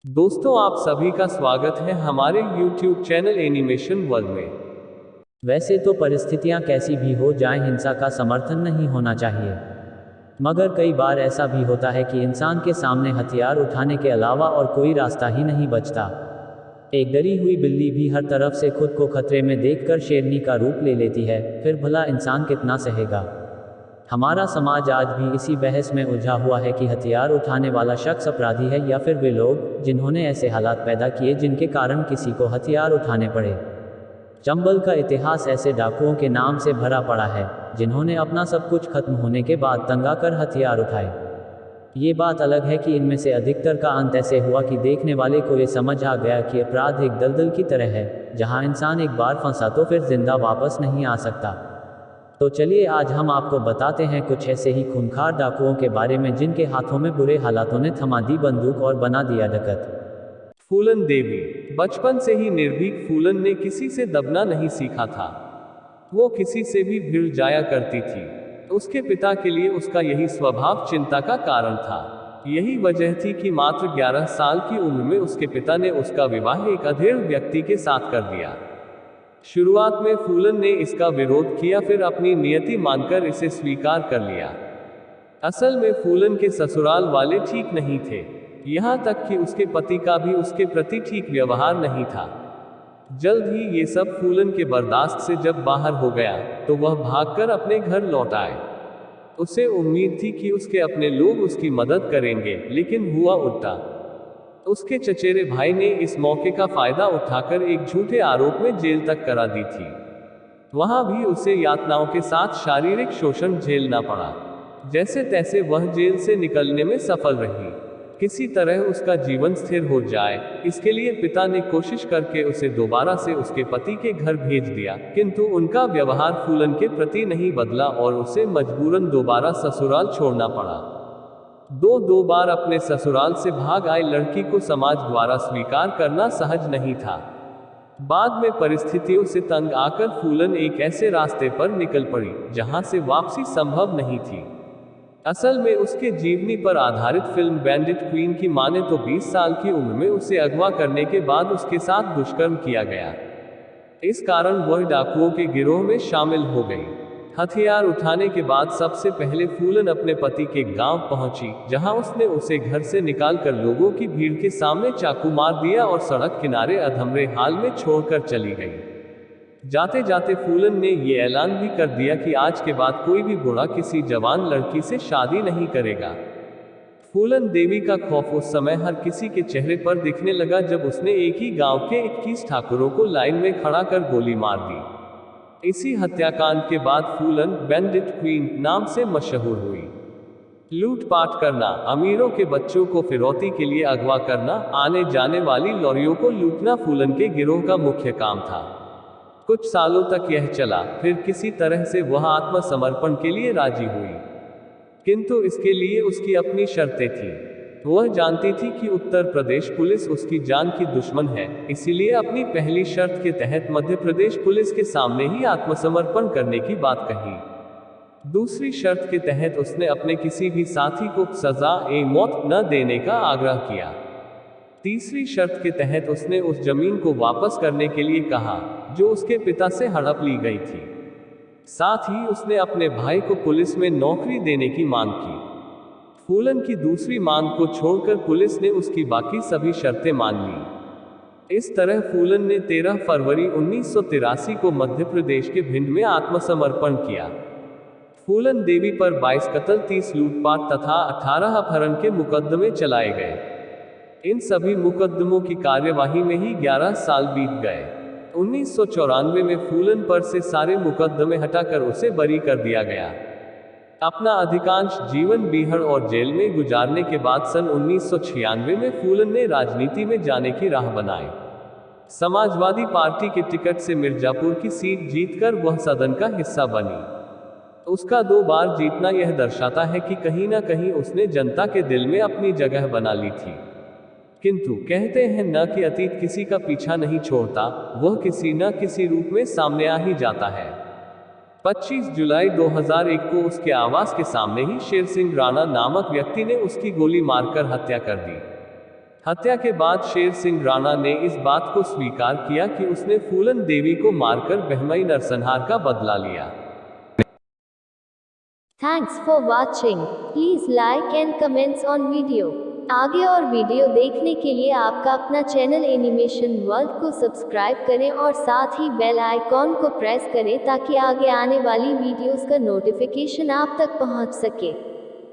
दोस्तों, आप सभी का स्वागत है हमारे YouTube चैनल एनिमेशन वर्ल्ड में। वैसे तो परिस्थितियां कैसी भी हो जाएं, हिंसा का समर्थन नहीं होना चाहिए। मगर कई बार ऐसा भी होता है कि इंसान के सामने हथियार उठाने के अलावा और कोई रास्ता ही नहीं बचता। एक डरी हुई बिल्ली भी हर तरफ से खुद को खतरे में देखकर शेरनी का रूप ले लेती है, फिर भला इंसान कितना सहेगा। हमारा समाज आज भी इसी बहस में उलझा हुआ है कि हथियार उठाने वाला शख्स अपराधी है या फिर वे लोग जिन्होंने ऐसे हालात पैदा किए जिनके कारण किसी को हथियार उठाने पड़े। चंबल का इतिहास ऐसे डाकुओं के नाम से भरा पड़ा है जिन्होंने अपना सब कुछ खत्म होने के बाद तंगा कर हथियार उठाए। ये बात अलग है कि इनमें से अधिकतर का अंत ऐसे हुआ कि देखने वाले को ये समझ आ गया कि अपराध एक दलदल की तरह है, जहां इंसान एक बार फंसा तो फिर जिंदा वापस नहीं आ सकता। तो चलिए आज हम आपको बताते हैं कुछ ऐसे ही खूंखार डाकुओं के बारे में जिनके हाथों में बुरे हालातों ने थमा दी बंदूक और बना दिया डकैत। फूलन देवी। बचपन से ही निर्भीक फूलन ने किसी से दबना नहीं सीखा था। वो किसी से भी भिड़ जाया करती थी। उसके पिता के लिए उसका यही स्वभाव चिंता का कारण था। यही वजह थी कि मात्र 11 साल की उम्र में उसके पिता ने उसका विवाह एक अधेड़ व्यक्ति के साथ कर दिया। शुरुआत में फूलन ने इसका विरोध किया, फिर अपनी नियति मानकर इसे स्वीकार कर लिया। असल में फूलन के ससुराल वाले ठीक नहीं थे। यहाँ तक कि उसके पति का भी उसके प्रति ठीक व्यवहार नहीं था। जल्द ही ये सब फूलन के बर्दाश्त से जब बाहर हो गया तो वह भागकर अपने घर लौट आए। उसे उम्मीद थी कि उसके अपने लोग उसकी मदद करेंगे, लेकिन हुआ उल्टा। उसके चचेरे भाई ने इस मौके का फायदा उठाकर एक झूठे आरोप में जेल तक करा दी थी। वहां भी उसे यातनाओं के साथ शारीरिक शोषण झेलना पड़ा। जैसे तैसे वह जेल से निकलने में सफल रही। किसी तरह उसका जीवन स्थिर हो जाए, इसके लिए पिता ने कोशिश करके उसे दोबारा से उसके पति के घर भेज दिया, किंतु उनका व्यवहार फूलन के प्रति नहीं बदला और उसे मजबूरन दोबारा ससुराल छोड़ना पड़ा। दो बार अपने ससुराल से भाग आई लड़की को समाज द्वारा स्वीकार करना सहज नहीं था। बाद में परिस्थितियों से तंग आकर फूलन एक ऐसे रास्ते पर निकल पड़ी जहां से वापसी संभव नहीं थी। असल में उसके जीवनी पर आधारित फिल्म बैंडिट क्वीन की माने तो 20 साल की उम्र में उसे अगवा करने के बाद उसके साथ दुष्कर्म किया गया। इस कारण वह डाकुओं के गिरोह में शामिल हो गई। हथियार उठाने के बाद सबसे पहले फूलन अपने पति के गांव पहुंची, जहां उसने उसे घर से निकालकर लोगों की भीड़ के सामने चाकू मार दिया और सड़क किनारे अधमरे हाल में छोड़कर चली गई। जाते जाते फूलन ने यह ऐलान भी कर दिया कि आज के बाद कोई भी बूढ़ा किसी जवान लड़की से शादी नहीं करेगा। फूलन देवी का खौफ उस समय हर किसी के चेहरे पर दिखने लगा जब उसने एक ही गांव के 21 ठाकुरों को लाइन में खड़ा कर गोली मार दी। इसी हत्याकांड के बाद फूलन बैंडिट क्वीन नाम से मशहूर हुई। लूटपाट करना, अमीरों के बच्चों को फिरौती के लिए अगवा करना, आने जाने वाली लॉरियों को लूटना फूलन के गिरोह का मुख्य काम था। कुछ सालों तक यह चला, फिर किसी तरह से वह आत्मसमर्पण के लिए राजी हुई, किंतु इसके लिए उसकी अपनी शर्तें थीं। वह जानती थी कि उत्तर प्रदेश पुलिस उसकी जान की दुश्मन है, इसीलिए अपनी पहली शर्त के तहत मध्य प्रदेश पुलिस के सामने ही आत्मसमर्पण करने की बात कही। दूसरी शर्त के तहत उसने अपने किसी भी साथी को सजा-ए-मौत न देने का आग्रह किया। तीसरी शर्त के तहत उसने उस जमीन को वापस करने के लिए कहा जो उसके पिता से हड़प ली गई थी। साथ ही उसने अपने भाई को पुलिस में नौकरी देने की मांग की। फूलन की दूसरी मांग को छोड़कर पुलिस ने उसकी बाकी सभी शर्तें मान ली। इस तरह फूलन ने 13 फरवरी 1983 को मध्य प्रदेश के भिंड में आत्मसमर्पण किया। फूलन देवी पर 22 कत्ल, 30 लूटपाट तथा 18 अपहरण के मुकदमे चलाए गए। इन सभी मुकदमों की कार्यवाही में ही 11 साल बीत गए। 1994 में फूलन पर से सारे मुकदमे हटाकर उसे बरी कर दिया गया। अपना अधिकांश जीवन बीहड़ और जेल में गुजारने के बाद सन 1996 में फूलन ने राजनीति में जाने की राह बनाई। समाजवादी पार्टी के टिकट से मिर्जापुर की सीट जीतकर वह सदन का हिस्सा बनी। उसका 2 बार जीतना यह दर्शाता है कि कहीं ना कहीं उसने जनता के दिल में अपनी जगह बना ली थी। किंतु कहते हैं न कि अतीत किसी का पीछा नहीं छोड़ता, वह किसी न किसी रूप में सामने आ ही जाता है। 25 जुलाई 2001 को उसके आवास के सामने ही शेर सिंह राणा नामक व्यक्ति ने उसकी गोली मारकर हत्या कर दी। हत्या के बाद शेर सिंह राणा ने इस बात को स्वीकार किया कि उसने फूलन देवी को मारकर बहमई नरसंहार का बदला लिया। Thanks for watching. Please like and comments on video. आगे और वीडियो देखने के लिए आपका अपना चैनल एनिमेशन वर्ल्ड को सब्सक्राइब करें और साथ ही बेल आइकॉन को प्रेस करें ताकि आगे आने वाली वीडियोस का नोटिफिकेशन आप तक पहुंच सके।